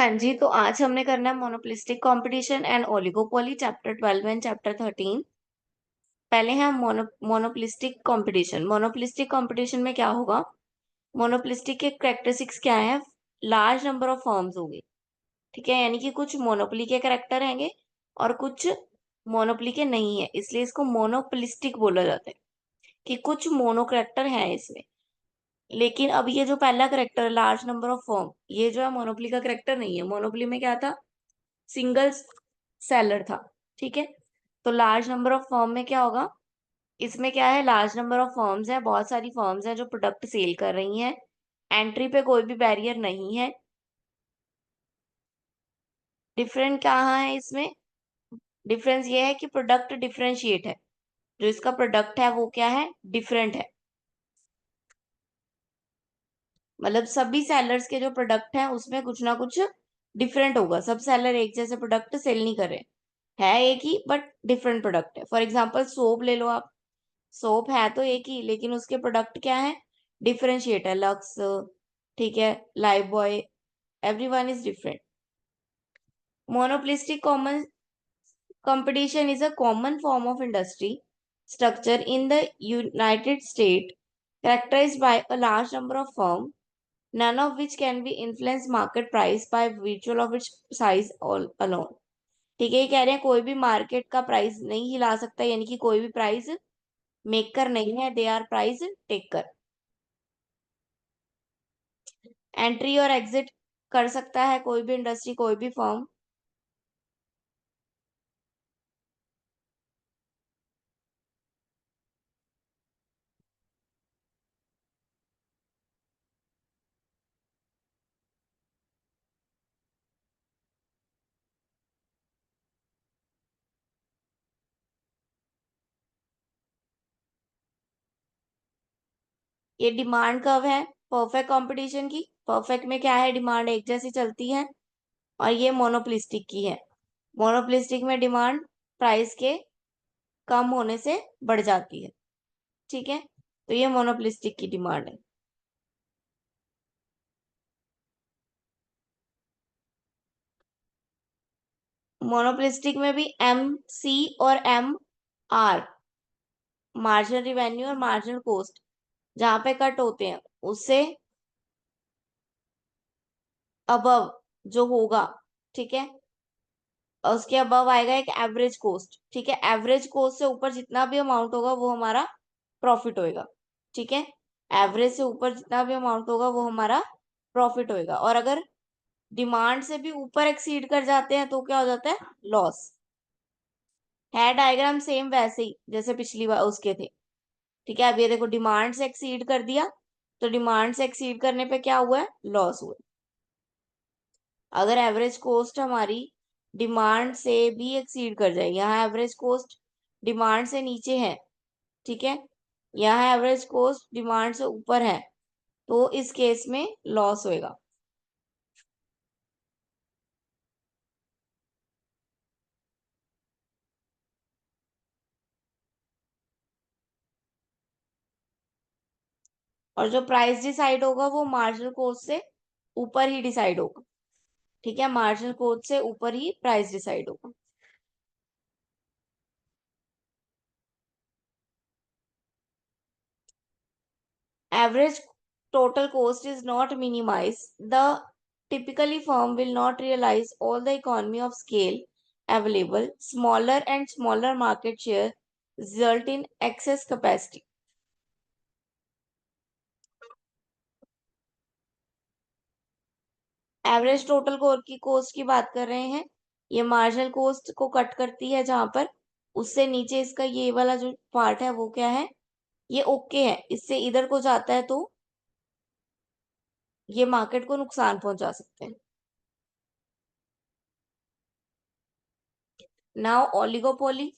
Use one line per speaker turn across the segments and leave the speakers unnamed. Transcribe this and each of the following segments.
हाँ जी, तो आज हमने करना है monopolistic competition and oligopoly chapter 12 and chapter 13। पहले है मोनोपोलिस्टिक कंपटीशन। मोनोपोलिस्टिक कंपटीशन में क्या होगा? मोनोपोलिस्टिक के कैरेक्टरिस्टिक्स क्या है? लार्ज नंबर ऑफ फर्म्स होंगे, ठीक है, यानी कि कुछ मोनोपोली के कैरेक्टर हैंगे और कुछ मोनोपोली के नहीं है, इसलिए इसको मोनोपोलिस्टिक बोला जाता है कि कुछ मोनो कैरेक्टर हैं इसमें। लेकिन अब ये जो पहला करेक्टर है लार्ज नंबर ऑफ फर्म, ये जो है मोनोपोली का करेक्टर नहीं है। मोनोपोली में क्या था? सिंगल सेलर था, ठीक है। तो लार्ज नंबर ऑफ फर्म में क्या होगा? इसमें क्या है? लार्ज नंबर ऑफ फर्म्स है, बहुत सारी फर्म्स हैं जो प्रोडक्ट सेल कर रही हैं। एंट्री पे कोई भी बैरियर नहीं है। डिफरेंट कहाँ है इसमें? डिफरेंस ये है कि प्रोडक्ट डिफरेंशिएट है। जो इसका प्रोडक्ट है वो क्या है? डिफरेंट है। मतलब सभी सेलर्स के जो प्रोडक्ट हैं उसमें कुछ ना कुछ डिफरेंट होगा। सब सेलर एक जैसे प्रोडक्ट सेल नहीं कर रहे, है एक ही बट डिफरेंट प्रोडक्ट है। फॉर एग्जांपल सोप ले लो आप। सोप है तो एक ही, लेकिन उसके प्रोडक्ट क्या है? डिफरेंशिएट है। लक्स, ठीक है, life boy, everyone is different. Monopolistic common competition is a common form of industry structure in the United States characterized by a large number of firms, none of which can be influenced market price by virtue of its size all alone. ठीक है, ये कह रहे हैं कोई भी market का price नहीं हिला सकता, यानी कि कोई भी प्राइस मेकर नहीं है, they are price taker. Entry और एग्जिट कर सकता है कोई भी इंडस्ट्री, कोई भी फर्म। ये डिमांड कब है? परफेक्ट कंपटीशन की। परफेक्ट में क्या है? डिमांड एक जैसी चलती है। और ये मोनोपोलिस्टिक की है। मोनोपोलिस्टिक में डिमांड प्राइस के कम होने से बढ़ जाती है, ठीक है। तो ये मोनोपोलिस्टिक की डिमांड है। मोनोपोलिस्टिक में भी एम सी और एम आर, मार्जिनल रिवेन्यू और मार्जिनल कॉस्ट, जहां पे कट होते हैं उससे अबव जो होगा, ठीक है, और उसके अबव आएगा एक एवरेज कॉस्ट, ठीक है। एवरेज कॉस्ट से ऊपर जितना भी अमाउंट होगा वो हमारा प्रॉफिट होएगा, ठीक है। एवरेज से ऊपर जितना भी अमाउंट होगा वो हमारा प्रॉफिट होएगा। और अगर डिमांड से भी ऊपर एक्सीड कर जाते हैं तो क्या हो जाता है? लॉस। है डायग्राम सेम वैसे ही जैसे पिछली बार उसके थे, ठीक है। अब ये देखो, डिमांड से एक्सीड कर दिया तो डिमांड से एक्सीड करने पे क्या हुआ है? लॉस हुआ। अगर एवरेज कॉस्ट हमारी डिमांड से भी एक्सीड कर जाए, यहाँ एवरेज कॉस्ट डिमांड से नीचे है, ठीक है, यहाँ एवरेज कॉस्ट डिमांड से ऊपर है, तो इस केस में लॉस होएगा। और जो प्राइस डिसाइड होगा वो मार्जिनल कॉस्ट से ऊपर ही डिसाइड होगा, ठीक है। मार्जिनल कॉस्ट से ऊपर ही प्राइस डिसाइड होगा। Average total cost is not minimized. The typically firm will not realize all the economy of scale available. Smaller and smaller market share result in excess capacity. Average total cost की बात कर रहे हैं। ये marginal cost को cut करती है, जहां पर उससे नीचे इसका ये वाला जो पार्ट है वो क्या है? ये ओके है। इससे इधर को जाता है तो ये मार्केट को नुकसान पहुंचा सकते हैं। Now oligopoly.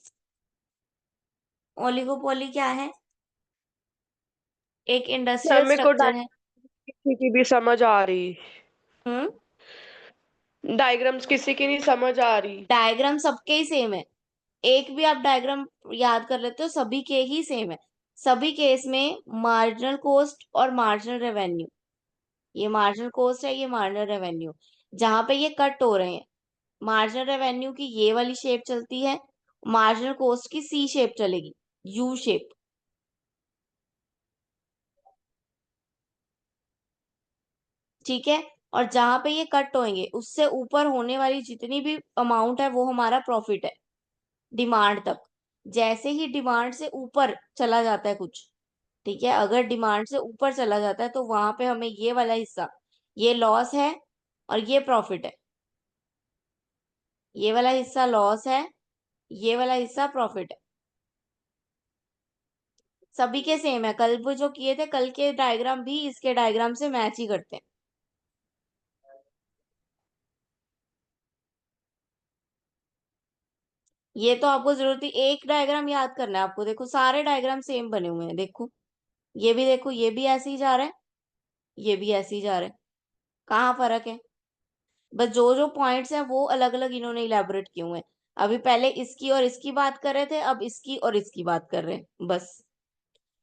ओलिगोपोली क्या है? एक
सर
इंडस्ट्रियल
मेरे को
स्ट्रक्चर है।
किसी की भी समझ आ रही।
हम्म।
डायग्राम्स किसी की नहीं समझ आ रही।
डायग्राम सबके ही सेम है। एक भी आप डायग्राम याद कर लेते हो, सभी के ही सेम है। सभी केस में मार्जिनल कॉस्ट और मार्जिनल रेवेन्यू, ये मार्जिनल कॉस्ट है, ये मार्जिनल रेवेन्यू, जहां पे ये कट हो रहे हैं, मार्जिनल रेवेन्यू की ये वाली शेप चलती है, मार्जिनल कॉस्ट की सी शेप चलेगी, यू शेप। ठीक है। और जहां पे ये कट होंगे उससे ऊपर होने वाली जितनी भी अमाउंट है वो हमारा प्रॉफिट है, डिमांड तक। जैसे ही डिमांड से ऊपर चला जाता है कुछ, ठीक है, अगर डिमांड से ऊपर चला जाता है तो वहां पे हमें ये वाला हिस्सा, ये लॉस है और ये प्रॉफिट है। ये वाला हिस्सा लॉस है, ये वाला हिस्सा प्रॉफिट है। सभी के सेम है, कल वो जो किए थे कल के डायग्राम भी इसके डायग्राम से मैच ही करते हैं। ये तो आपको जरूरत ही एक डायग्राम याद करना है आपको। देखो सारे डायग्राम सेम बने हुए हैं, देखो ये भी, देखो ये भी ऐसे ही जा रहा है, ये भी ऐसे ही जा रहा है। कहाँ फर्क है? बस जो जो पॉइंट्स हैं वो अलग अलग इन्होंने इलेबोरेट किए हुए हैं। अभी पहले इसकी और इसकी बात कर रहे थे, अब इसकी और इसकी बात कर रहे हैं बस।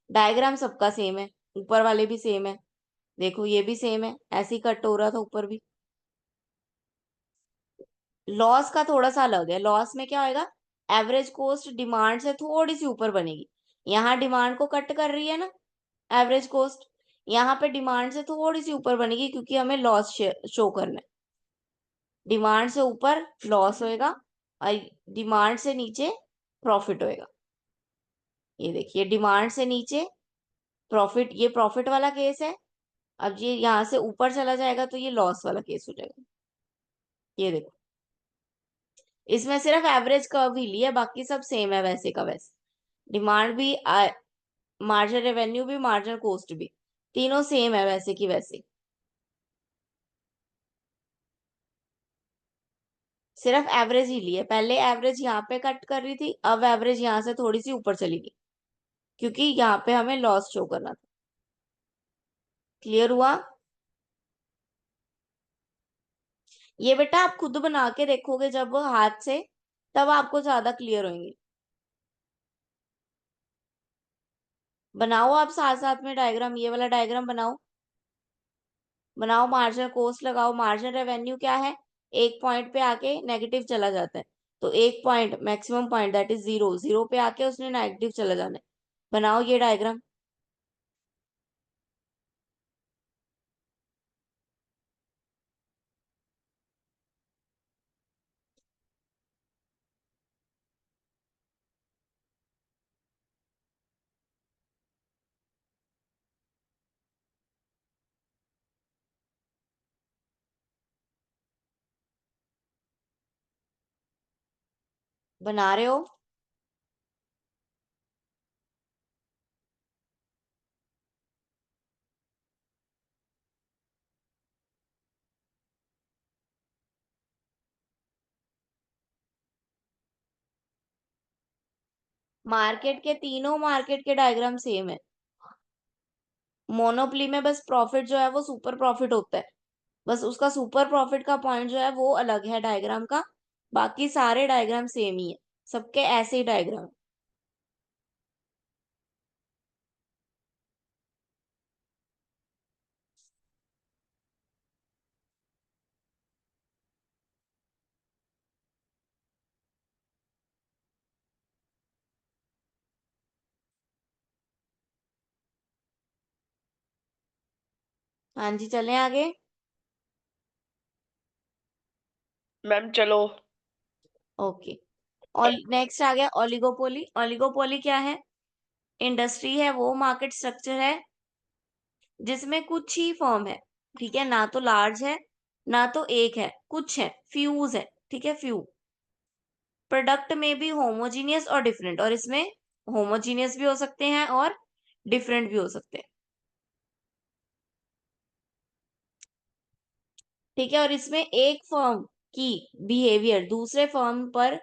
डायग्राम सबका सेम है, ऊपर वाले भी सेम है, देखो ये भी सेम है, ऐसे ही कट हो रहा था ऊपर भी। लॉस का थोड़ा सा अलग है, लॉस में क्या होएगा, एवरेज कॉस्ट डिमांड से थोड़ी सी ऊपर बनेगी। यहाँ डिमांड को कट कर रही है ना एवरेज कॉस्ट, यहाँ पे डिमांड से थोड़ी सी ऊपर बनेगी क्योंकि हमें लॉस शो करना है। डिमांड से ऊपर लॉस होएगा और डिमांड से नीचे प्रॉफिट होएगा। ये देखिए डिमांड से नीचे प्रॉफिट, ये प्रॉफिट वाला केस है। अब ये यहाँ से ऊपर चला जाएगा तो ये लॉस वाला केस हो जाएगा। ये देखो, इसमें सिर्फ एवरेज कर्व ही लिया, बाकी सब सेम है वैसे का वैसे। डिमांड भी, मार्जिनल रेवेन्यू भी, मार्जिनल कॉस्ट भी, तीनों सेम है वैसे की वैसे। सिर्फ एवरेज ही लिए, पहले एवरेज यहाँ पे कट कर रही थी, अब एवरेज यहाँ से थोड़ी सी ऊपर चली गई क्योंकि यहाँ पे हमें लॉस शो करना था। क्लियर हुआ? ये बेटा आप खुद बना के देखोगे जब हाथ से, तब आपको ज्यादा क्लियर होंगे। बनाओ आप साथ साथ में डायग्राम, ये वाला डायग्राम बनाओ। बनाओ, मार्जिनल कॉस्ट लगाओ। मार्जिनल रेवेन्यू क्या है, एक पॉइंट पे आके नेगेटिव चला जाता है, तो एक point maximum point that is zero, zero पे आके उसने नेगेटिव चला जाना है। बनाओ ये डायग्राम। बना रहे हो? मार्केट के, तीनों मार्केट के डायग्राम सेम है। मोनोपोली में बस प्रॉफिट जो है वो सुपर प्रॉफिट होता है, बस उसका सुपर प्रॉफिट का पॉइंट जो है वो अलग है डायग्राम का। बाकी सारे डायग्राम सेम ही है, सबके ऐसे ही डायग्राम। हाँ जी, चलें आगे।
मैम चलो।
ओके। और नेक्स्ट आ गया ओलिगोपोली। ओलिगोपोली क्या है? इंडस्ट्री है वो मार्केट स्ट्रक्चर है जिसमें कुछ ही फर्म है, ठीक है, ना तो लार्ज है ना तो एक है, कुछ है, फ्यूज है, ठीक है, फ्यू। प्रोडक्ट में भी होमोजीनियस और डिफरेंट, और इसमें होमोजीनियस भी हो सकते हैं और डिफरेंट भी हो सकते हैं, ठीक है। और इसमें एक फर्म की बिहेवियर दूसरे फर्म पर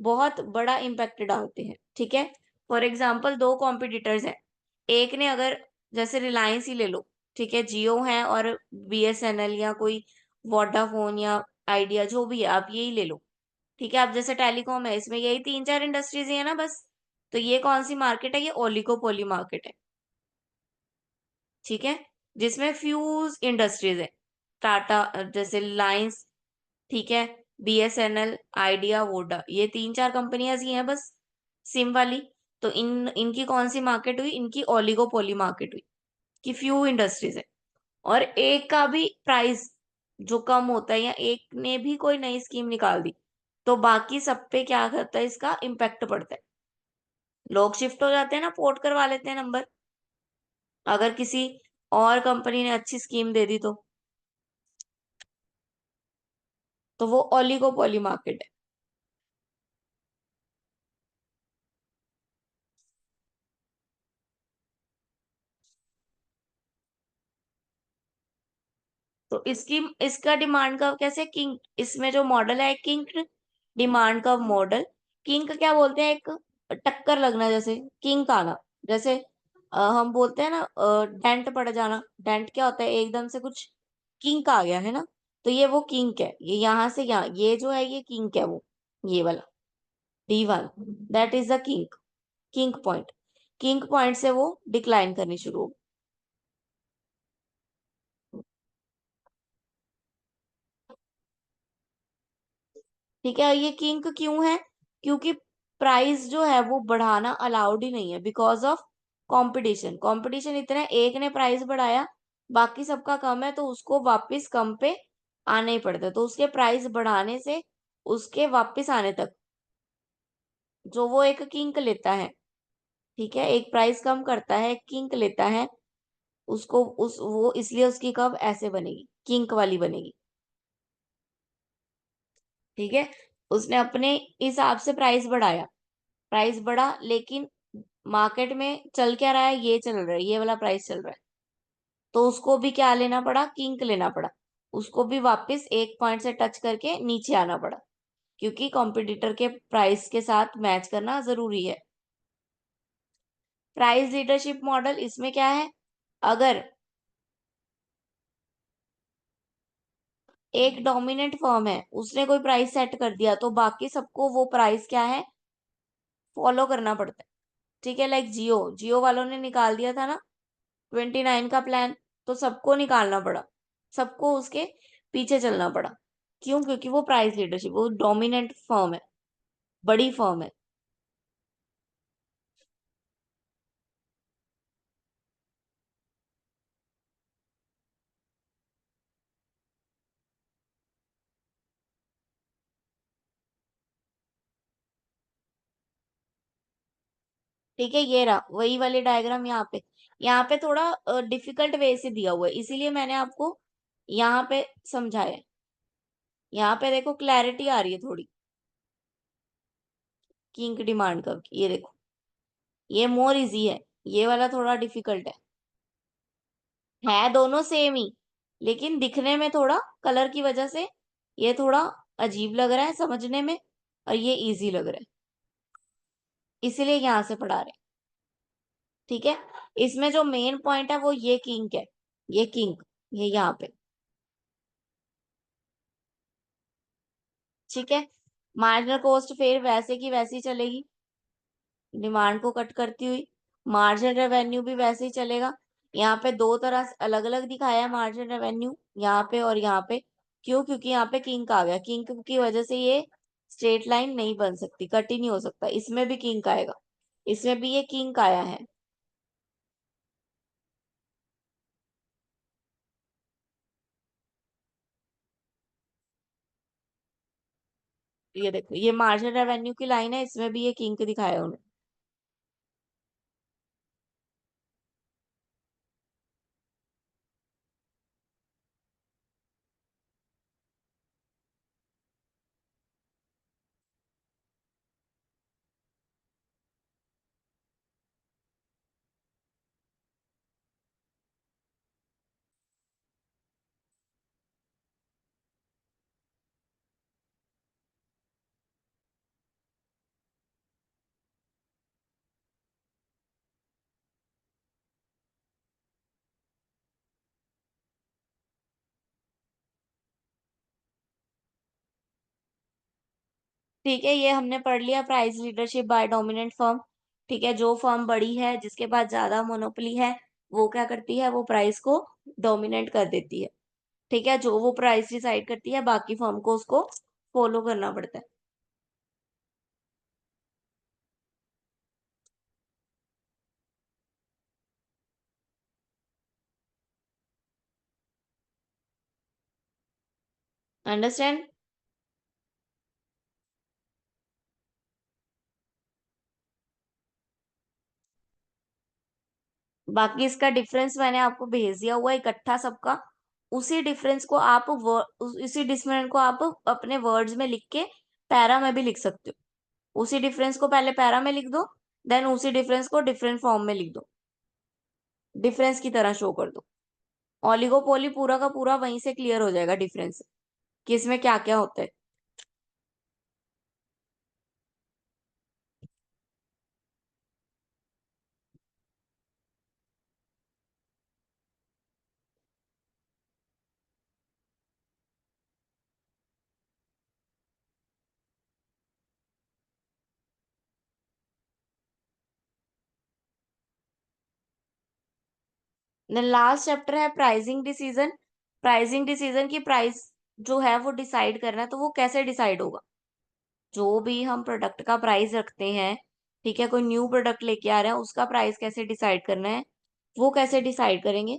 बहुत बड़ा इम्पैक्ट डालते हैं, ठीक है। फॉर एग्जाम्पल दो कॉम्पिटिटर्स हैं, एक ने अगर, जैसे रिलायंस ही ले लो, ठीक है, जियो है और बीएसएनएल या कोई वोडाफोन या आइडिया जो भी है आप यही ले लो, ठीक है। अब जैसे टेलीकॉम है, इसमें यही तीन चार इंडस्ट्रीज ही है ना बस। तो ये कौन सी मार्केट है, ये ओलिगोपोली मार्केट है, ठीक है, जिसमें फ्यूज इंडस्ट्रीज है। टाटा, जैसे लाइंस ठीक है, BSNL, आइडिया, वोडा, ये 3-4 कंपनियां ही हैं बस सिम वाली। तो इनकी कौन सी मार्केट हुई? इनकी ओलिगोपोली मार्केट हुई, कि फ्यू इंडस्ट्रीज है, और एक का भी प्राइस जो कम होता है, या एक ने भी कोई नई स्कीम निकाल दी, तो बाकी सब पे क्या करता है, इसका इम्पैक्ट पड़ता है। लोग शिफ्ट हो जाते हैं ना, पोर्ट करवा लेते हैं नंबर, अगर किसी और कंपनी ने अच्छी स्कीम दे दी तो वो ओलिगोपोली मार्केट है। तो इसका डिमांड कर्व कैसे? किंग, इसमें जो मॉडल है king demand curve model. King क्या बोलते हैं? एक टक्कर लगना, जैसे किंग आना, जैसे हम बोलते हैं ना डेंट पड़ जाना। डेंट क्या होता है? एकदम से कुछ किंक आ गया है ना, तो ये वो किंक है। ये यहाँ से यहाँ, ये जो है ये किंक है, वो ये वाला D1, that is the kink, kink point. Kink point से वो डिक्लाइन करनी शुरू हो। ठीक है, ये किंक क्यों है? क्योंकि प्राइस जो है वो बढ़ाना अलाउड ही नहीं है, बिकॉज ऑफ कंपटीशन। कंपटीशन इतना है, एक ने प्राइस बढ़ाया, बाकी सबका कम है, तो उसको वापस कम पे आना ही पड़ता है। तो उसके प्राइस बढ़ाने से उसके वापस आने तक जो वो एक किंक लेता है, ठीक है, एक प्राइस कम करता है, एक किंक लेता है, उसको उस वो इसलिए उसकी कर्व ऐसे बनेगी, किंक वाली बनेगी। ठीक है, उसने अपने हिसाब से प्राइस बढ़ाया, प्राइस बढ़ा, लेकिन मार्केट में चल क्या रहा है? ये चल रहा है, ये वाला प्राइस चल रहा है, तो उसको भी क्या लेना पड़ा? किंक लेना पड़ा। उसको भी वापस एक पॉइंट से टच करके नीचे आना पड़ा, क्योंकि कॉम्पिटिटर के प्राइस के साथ मैच करना जरूरी है। प्राइस लीडरशिप मॉडल, इसमें क्या है? अगर एक डोमिनेंट फर्म है, उसने कोई प्राइस सेट कर दिया, तो बाकी सबको वो प्राइस क्या है? फॉलो करना पड़ता है। ठीक है, लाइक जियो, जियो वालों ने निकाल दिया था ना 29 का प्लान, तो सबको निकालना पड़ा, सबको उसके पीछे चलना पड़ा। क्यों? क्योंकि वो प्राइस लीडरशिप, वो डोमिनेंट फर्म है, बड़ी फर्म है। ठीक है, ये रहा वही वाली डायग्राम। यहाँ पे थोड़ा डिफिकल्ट वे से दिया हुआ है, इसीलिए मैंने आपको यहाँ पे समझाया है। यहाँ पे देखो क्लैरिटी आ रही है थोड़ी, किंग डिमांड कर्व की, ये देखो, ये मोर इजी है, ये वाला थोड़ा डिफिकल्ट है दोनों सेम ही, लेकिन दिखने में थोड़ा, कलर की वजह से ये थोड़ा अजीब लग रहा है समझने में, और ये इजी लग रहा है, इसीलिए यहाँ से पढ़ा रहे हैं। ठीक है, इसमें जो मेन पॉइंट है वो ये किंक है, ये किंक, ये यहाँ पे। ठीक है, मार्जिनल कॉस्ट फिर वैसे की वैसी चलेगी, डिमांड को कट करती हुई। मार्जिन रेवेन्यू भी वैसे ही चलेगा। यहाँ पे दो तरह अलग अलग दिखाया है मार्जिन रेवेन्यू, यहाँ पे और यहाँ पे। क्यों? क्योंकि यहाँ पे किंक आ गया, किंक की वजह से ये स्ट्रेट लाइन नहीं बन सकती, कट ही नहीं हो सकता। इसमें भी किंक आएगा, इसमें भी ये किंक आया है। ये देखो, ये मार्जिन रेवेन्यू की लाइन है, इसमें भी ये किंक दिखाया उन्होंने। ठीक है, ये हमने पढ़ लिया price leadership by dominant firm. ठीक है, जो फर्म बड़ी है, जिसके पास ज्यादा मोनोपोली है, वो क्या करती है? वो प्राइस को डोमिनेट कर देती है। ठीक है, जो वो प्राइस डिसाइड करती है बाकी फर्म को उसको फॉलो करना पड़ता है। अंडरस्टैंड? बाकी इसका डिफरेंस मैंने आपको भेज दिया हुआ है इकट्ठा सबका। उसी डिफरेंस को आप उसी डिफरेंस को आप अपने वर्ड्स में लिख के पैरा में भी लिख सकते हो। उसी डिफरेंस को पहले पैरा में लिख दो, देन उसी डिफरेंस को डिफरेंट फॉर्म में लिख दो, डिफरेंस की तरह शो कर दो। ऑलिगोपोली पूरा का पूरा वहीं से क्लियर हो जाएगा डिफरेंस, कि इसमें क्या क्या होता है। देन लास्ट चैप्टर है प्राइसिंग डिसीजन। प्राइसिंग डिसीजन की प्राइस जो है वो डिसाइड करना है, तो वो कैसे डिसाइड होगा? जो भी हम प्रोडक्ट का प्राइस रखते हैं, ठीक है, कोई न्यू प्रोडक्ट लेके आ रहे हैं, उसका प्राइस कैसे डिसाइड करना है, वो कैसे डिसाइड करेंगे?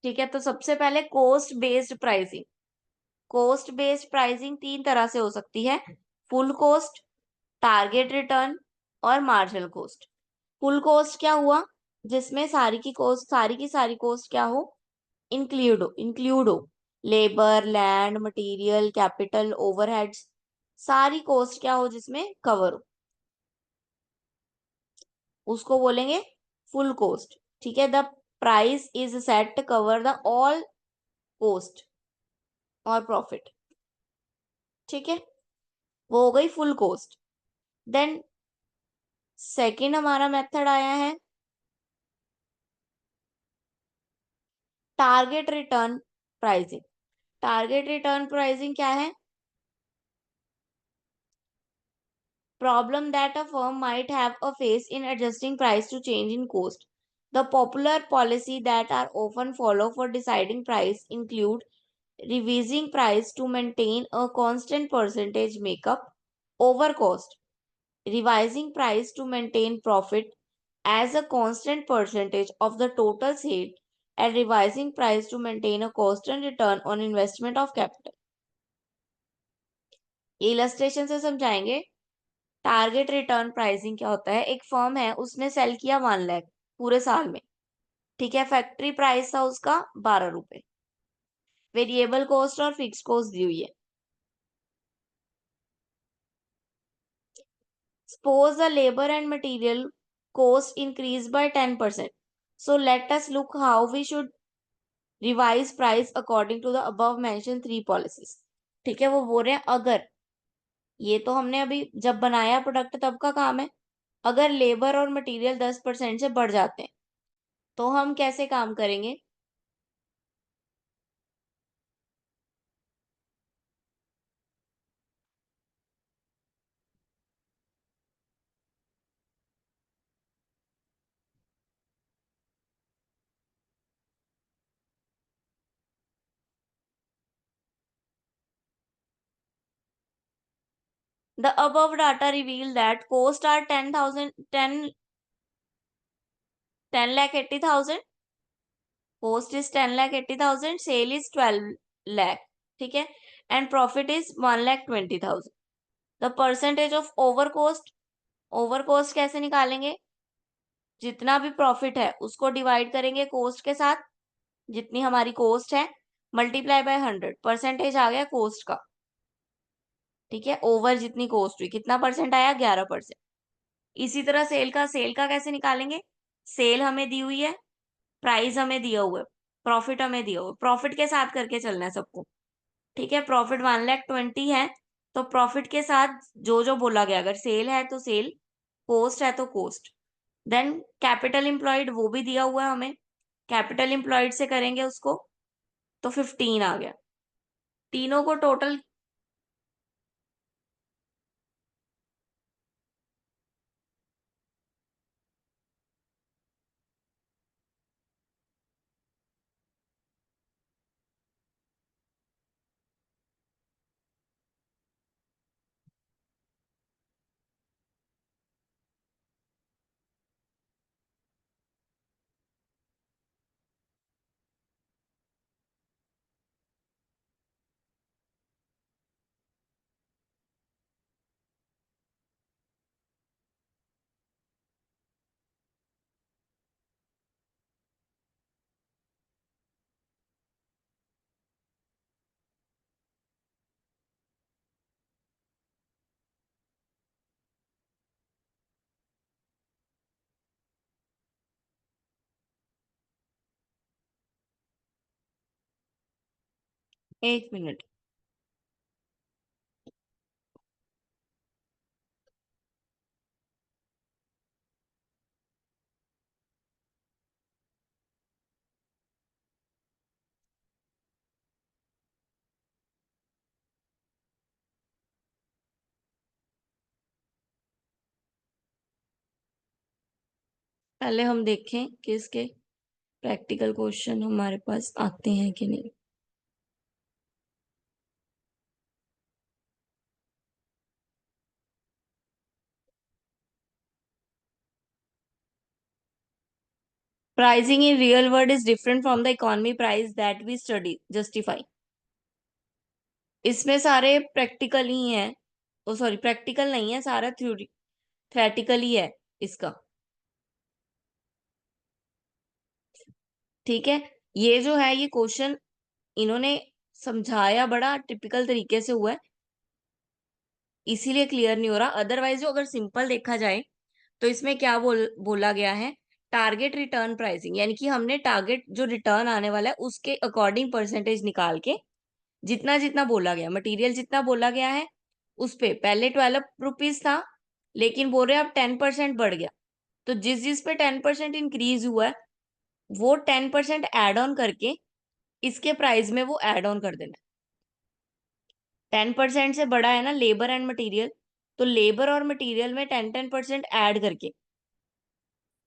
ठीक है, तो सबसे पहले cost based pricing. Cost based pricing तीन तरह से हो सकती है: फुल कॉस्ट, टारगेट रिटर्न और मार्जिनल कॉस्ट। फुल कॉस्ट क्या हुआ? जिसमें सारी की कॉस्ट, सारी की सारी कॉस्ट क्या हो? इंक्लूड हो। Labour, land, material, capital, overheads, सारी कॉस्ट क्या हो जिसमें कवर हो, उसको बोलेंगे फुल कॉस्ट। ठीक है, the price is set to cover the all cost और प्रॉफिट। ठीक है, वो हो गई फुल कॉस्ट। देन सेकंड हमारा मेथड आया है target return pricing. Target return pricing क्या है? Problem that a firm might have a face in adjusting price to change in cost. The popular policy that are often followed for deciding price include revising price to maintain a constant percentage makeup over cost, revising price to maintain profit as a constant percentage of the total sale, and revising price to maintain a constant return on investment of capital. Illustration से समझाएंगे। Target return pricing क्या होता है? एक firm है, उसने cell किया 1 लाख पूरे साल में। ठीक है, फैक्ट्री प्राइस था उसका 12 रुपए, वेरिएबल कॉस्ट और फिक्स कॉस्ट दी हुई है। Suppose the labour and material cost increase by 10%, so let us look how we should revise price according to the above mention 3 policies. ठीक है, वो बोल रहे हैं अगर, ये तो हमने अभी जब बनाया प्रोडक्ट तब का काम है, अगर लेबर और मटेरियल 10% से बढ़ जाते हैं तो हम कैसे काम करेंगे? The above data reveal that costs are 10 lakh 80,000. Cost is 10 lakh 80,000. Sale is 12 lakh. ठीक है, and profit is 1 lakh 20,000. The percentage of over cost. Over cost कैसे निकालेंगे? जितना भी प्रॉफिट है उसको डिवाइड करेंगे कॉस्ट के साथ, जितनी हमारी कॉस्ट है मल्टीप्लाई बाय 100, परसेंटेज आ गया कॉस्ट का। ठीक है, ओवर जितनी कॉस्ट हुई, कितना परसेंट आया? 11%। इसी तरह सेल का कैसे निकालेंगे? सेल हमें दी हुई है, प्राइस हमें दिया हुआ है, प्रॉफिट हमें दिया हुआ है, प्रॉफिट के साथ करके चलना है सबको। ठीक है, प्रॉफिट 1 लाख 20 है, तो प्रॉफिट के साथ जो जो बोला गया, अगर सेल है तो सेल, कॉस्ट है तो कॉस्ट। देन कैपिटल एम्प्लॉयड वो भी दिया हुआ है हमें, कैपिटल एम्प्लॉयड से करेंगे उसको, तो 15 आ गया। तीनों को टोटल, एक मिनट। पहले हम देखें कि इसके प्रैक्टिकल क्वेश्चन हमारे पास आते हैं कि नहीं। Pricing in real world is different from the economy price that we study justify. इसमें सारे प्रैक्टिकल ही हैं। ओ सॉरी, प्रैक्टिकल नहीं है, सारा थ्योरी थ्योरेटिकल ही है इसका। ठीक है, ये जो है ये क्वेश्चन इन्होंने समझाया बड़ा टिपिकल तरीके से हुआ है, इसीलिए क्लियर नहीं हो रहा। अदरवाइज जो अगर सिंपल देखा जाए तो इसमें क्या बोला गया है, टारगेट रिटर्न प्राइसिंग, यानी कि हमने टारगेट जो रिटर्न आने वाला है उसके अकॉर्डिंग परसेंटेज निकाल के जितना जितना बोला गया, मटेरियल जितना बोला गया है उस पे पहले 12 रुपीज था, लेकिन बोल रहे अब 10% बढ़ गया। तो जिस जिस पे 10% इंक्रीज हुआ है वो 10% एड ऑन करके इसके प्राइस में वो एड ऑन कर देना। 10% से बड़ा है ना लेबर एंड मटेरियल, तो लेबर और मटेरियल में 10% ऐड करके,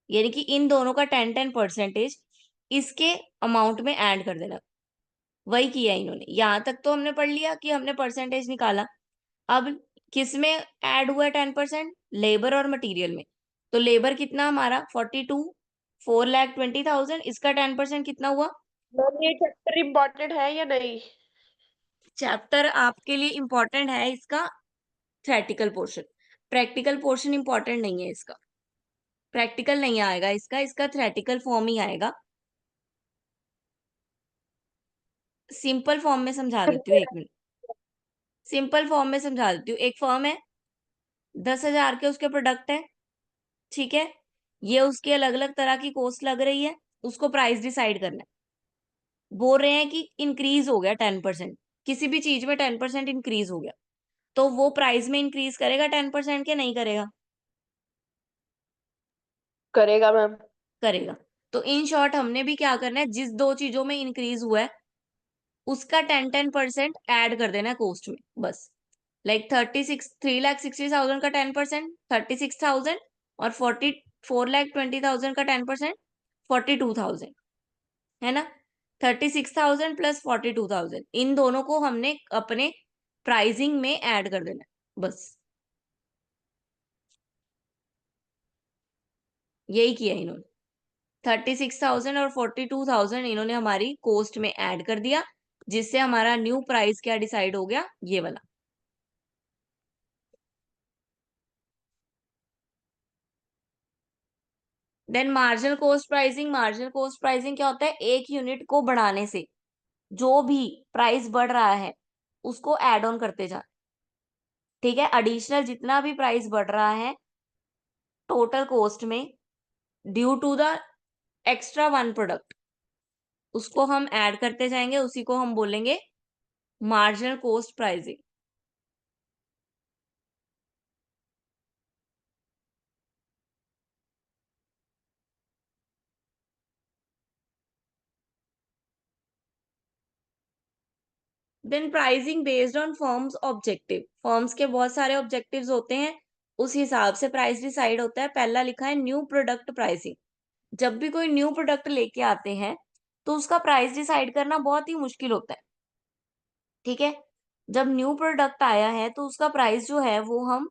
यानी कि इन दोनों का 10% इसके अमाउंट में ऐड कर देना। वही किया इन्होंने। यहां तक तो हमने पढ़ लिया कि हमने परसेंटेज निकाला। अब किस में ऐड हुआ है 10%? लेबर और मटेरियल में। तो लेबर कितना हमारा 42, 4,20,000, इसका 10% कितना हुआ?
मैम ये चैप्टर इम्पोर्टेंट है या नहीं?
चैप्टर आपके लिए इंपॉर्टेंट है इसका theoretical portion, practical portion important नहीं है इसका। प्रैक्टिकल नहीं आएगा इसका, इसका थ्योरेटिकल फॉर्म ही आएगा। सिंपल फॉर्म में समझा देती हूँ, एक मिनट। सिंपल फॉर्म में समझा देती हूँ। एक फर्म है, 10,000 के उसके प्रोडक्ट है, ठीक है। ये उसकी अलग अलग तरह की कॉस्ट लग रही है, उसको प्राइस डिसाइड करना है। बोल रहे हैं कि इंक्रीज हो गया 10%, किसी भी चीज में 10% इंक्रीज हो गया, तो वो प्राइस में इंक्रीज करेगा 10% के नहीं करेगा?
करेगा मैम।
करेगा। तो इन शॉर्ट हमने भी क्या करना है, जिस दो चीजों में इंक्रीज हुआ है उसका 10% ऐड कर देना है कॉस्ट में, बस। लाइक 3,60,000 का 10% 36,000, और 4,20,000 का 10% 42,000, है ना। 36,000 प्लस 42,000, इन दोनों को हमने अपने प्राइसिंग में ऐड कर देना है, बस। यही किया इन्होंने। 36,000 और 42,000 इन्होंने हमारी कॉस्ट में ऐड कर दिया, जिससे हमारा न्यू प्राइस क्या डिसाइड हो गया, ये वाला। Then marginal cost pricing. Marginal cost pricing क्या होता है, एक यूनिट को बढ़ाने से जो भी प्राइस बढ़ रहा है उसको ऐड ऑन करते जाना। ठीक है, एडिशनल जितना भी प्राइस बढ़ रहा है टोटल कॉस्ट में due to the extra one product, उसको हम ऐड करते जाएंगे, उसी को हम बोलेंगे marginal cost pricing. Then pricing based on firms objective. Firms के बहुत सारे ऑब्जेक्टिव्स होते हैं, उस हिसाब से प्राइस डिसाइड होता है। पहला लिखा है न्यू प्रोडक्ट प्राइसिंग। जब भी कोई न्यू प्रोडक्ट लेके आते हैं तो उसका प्राइस डिसाइड करना बहुत ही मुश्किल होता है। ठीक है, जब न्यू प्रोडक्ट आया है तो उसका प्राइस जो है वो हम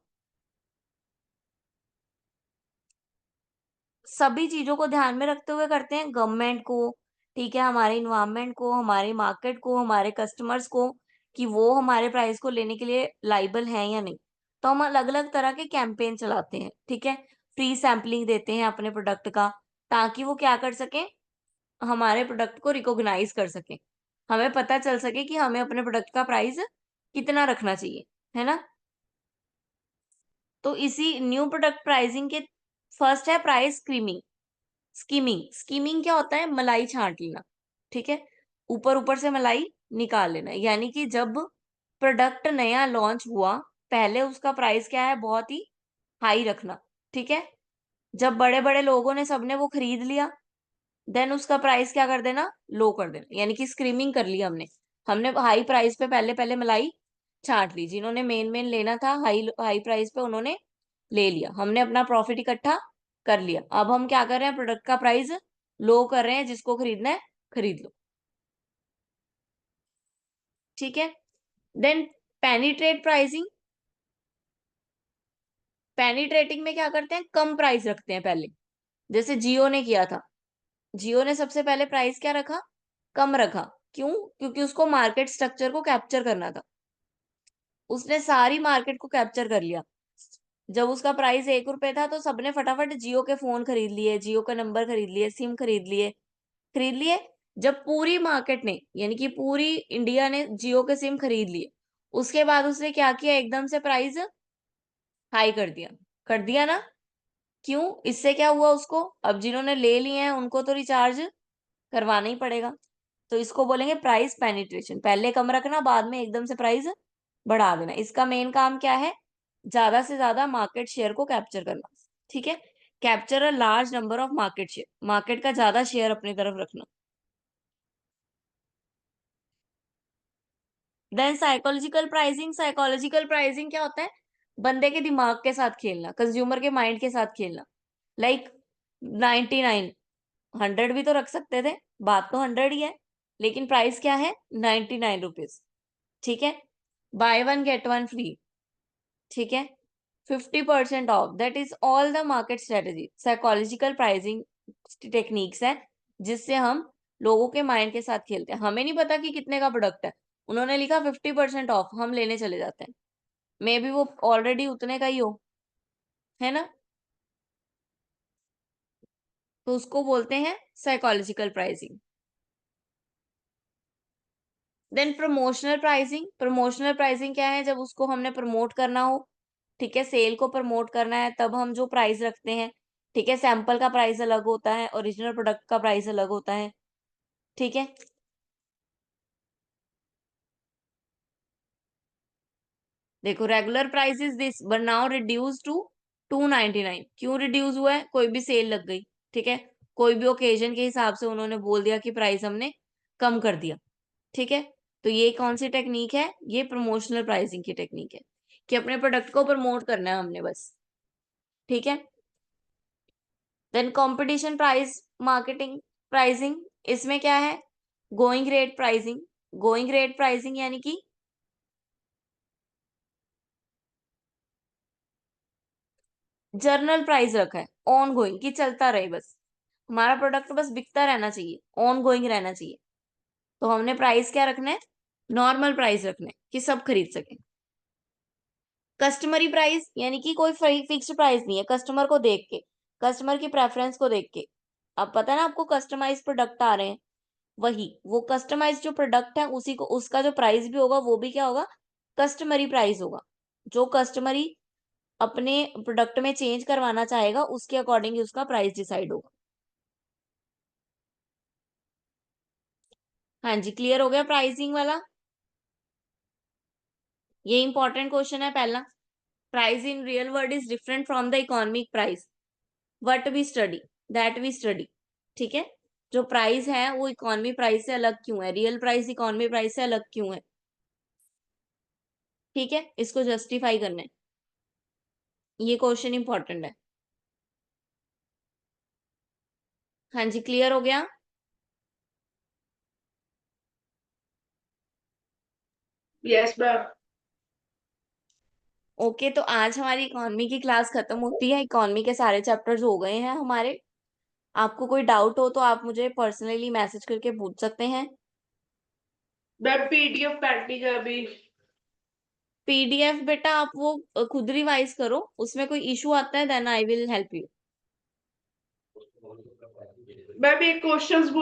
सभी चीजों को ध्यान में रखते हुए करते हैं। गवर्नमेंट को, ठीक है, हमारे इन्वायरमेंट को, हमारे मार्केट को, हमारे कस्टमर्स को, कि वो हमारे प्राइस को लेने के लिए लाइबल हैं या नहीं। तो हम अलग अलग तरह के कैंपेन चलाते हैं, ठीक है। फ्री सैम्पलिंग देते हैं अपने प्रोडक्ट का, ताकि वो क्या कर सके, हमारे प्रोडक्ट को रिकॉग्नाइज कर सके, हमें पता चल सके कि हमें अपने प्रोडक्ट का प्राइस कितना रखना चाहिए, है ना। तो इसी न्यू प्रोडक्ट प्राइसिंग के फर्स्ट है प्राइस स्कीमिंग। स्कीमिंग, स्कीमिंग क्या होता है, मलाई छांट लेना। ठीक है, ऊपर ऊपर से मलाई निकाल लेना है। यानी कि जब प्रोडक्ट नया लॉन्च हुआ, पहले उसका प्राइस क्या है, बहुत ही हाई रखना, ठीक है। जब बड़े बड़े लोगों ने सबने वो खरीद लिया, देन उसका प्राइस क्या कर देना, लो कर देना। यानी कि स्क्रीमिंग कर ली हमने हमने हाई प्राइस पे पहले पहले मलाई छाट ली। जिन्होंने मेन मेन लेना था हाई हाई प्राइस पे, उन्होंने ले लिया। हमने अपना प्रॉफिट इकट्ठा कर लिया। अब हम क्या कर रहे हैं, प्रोडक्ट का प्राइस लो कर रहे हैं, जिसको खरीदना है खरीद लो, ठीक है। Then penetrate pricing. पेनिट्रेटिंग में क्या करते हैं, कम प्राइस रखते हैं पहले, जैसे जियो ने किया था। जियो ने सबसे पहले प्राइस क्या रखा, कम रखा। क्यों? क्योंकि उसको मार्केट स्ट्रक्चर को कैप्चर करना था। उसने सारी मार्केट को कैप्चर कर लिया। जब उसका प्राइस 1 रुपए था, तो सबने फटाफट जियो के फोन खरीद लिए, जियो का नंबर खरीद लिए, सिम खरीद लिए। जब पूरी मार्केट ने, यानी कि पूरी इंडिया ने जियो के सिम खरीद लिए, उसके बाद उसने क्या किया, एकदम से प्राइस हाई कर दिया ना। क्यों? इससे क्या हुआ उसको, अब जिन्होंने ले लिए हैं उनको तो रिचार्ज करवाना ही पड़ेगा। तो इसको बोलेंगे प्राइस पेनिट्रेशन। पहले कम रखना, बाद में एकदम से प्राइस बढ़ा देना। इसका मेन काम क्या है, ज्यादा से ज्यादा मार्केट शेयर को कैप्चर करना, ठीक है। Capture a large number of market share, market का ज्यादा शेयर अपनी तरफ रखना। देन साइकोलॉजिकल प्राइसिंग क्या होता है, बंदे के दिमाग के साथ खेलना, कंज्यूमर के माइंड के साथ खेलना। लाइक 99, 100 भी तो रख सकते थे, बात तो 100 ही है, लेकिन प्राइस क्या है, 99 रुपीज, ठीक है। By one get one free, ठीक है। 50% of, that is all the market strategy. Psychological pricing techniques है, जिससे हम लोगों के माइंड के साथ खेलते हैं। हमें नहीं पता कि कितने का प्रोडक्ट है, उन्होंने लिखा 50% ऑफ, हम लेने चले जाते हैं। मे बी वो ऑलरेडी उतने का ही हो, है ना। तो उसको बोलते हैं psychological pricing. Then promotional pricing क्या है, जब उसको हमने प्रमोट करना हो, ठीक है, सेल को प्रमोट करना है, तब हम जो प्राइस रखते हैं, ठीक है। सैंपल का प्राइस अलग होता है, ओरिजिनल प्रोडक्ट का प्राइस अलग होता है, ठीक है। देखो, regular price is this but now reduce to 299। क्यों रिड्यूस हुआ है, कोई भी सेल लग गई, ठीक है। कोई भी ओकेजन के हिसाब से उन्होंने बोल दिया कि प्राइस हमने कम कर दिया, ठीक है। तो ये कौन सी टेक्निक है, ये प्रमोशनल प्राइसिंग की टेक्निक है, कि अपने प्रोडक्ट को प्रमोट करना है हमने बस, ठीक है। Then competition price marketing pricing, इसमें क्या है, going rate pricing. Going rate pricing यानी कि जर्नल प्राइस रखा है, ऑन गोइंग, की चलता रहे बस, हमारा प्रोडक्ट बस बिकता रहना चाहिए, ऑन गोइंग रहना चाहिए। तो हमने प्राइस क्या रखना है, नॉर्मल प्राइस रखना है, कि सब खरीद सके। कस्टमरी प्राइस यानी कि कोई फिक्स्ड प्राइस नहीं है, कस्टमर को देख के, कस्टमर की प्रेफरेंस को देख के। अब पता है ना आपको, कस्टमाइज प्रोडक्ट आ रहे हैं, वही वो कस्टमाइज जो प्रोडक्ट है, उसी को, उसका जो प्राइस भी होगा वो भी क्या होगा, कस्टमरी प्राइस होगा। जो कस्टमरी अपने प्रोडक्ट में चेंज करवाना चाहेगा, उसके अकॉर्डिंग उसका प्राइस डिसाइड होगा। हाँ जी, क्लियर हो गया प्राइसिंग वाला। ये इंपॉर्टेंट क्वेश्चन है पहला। Price in real world is different from the economic price, what we study, that we study, ठीक है। जो प्राइस है वो इकोनॉमी प्राइस से अलग क्यों है, रियल प्राइस इकोनॉमी प्राइस से अलग क्यों है, ठीक है। इसको जस्टिफाई करना है, ये क्वेश्चन इंपॉर्टेंट है। हाँ जी, क्लियर हो गया।
Yes ma'am.
ओके, तो आज हमारी इकोनॉमी की क्लास खत्म होती है, इकोनॉमी के सारे चैप्टर्स हो गए हैं हमारे। आपको कोई डाउट हो तो आप मुझे पर्सनली मैसेज करके पूछ सकते हैं।
मैम पीडीएफ पेंडिंग है अभी।
पीडीएफ बेटा आप वो खुद रिवाइज करो, उसमें कोई इशू आता है then I will help you.
Ma'am एक क्वेश्चंस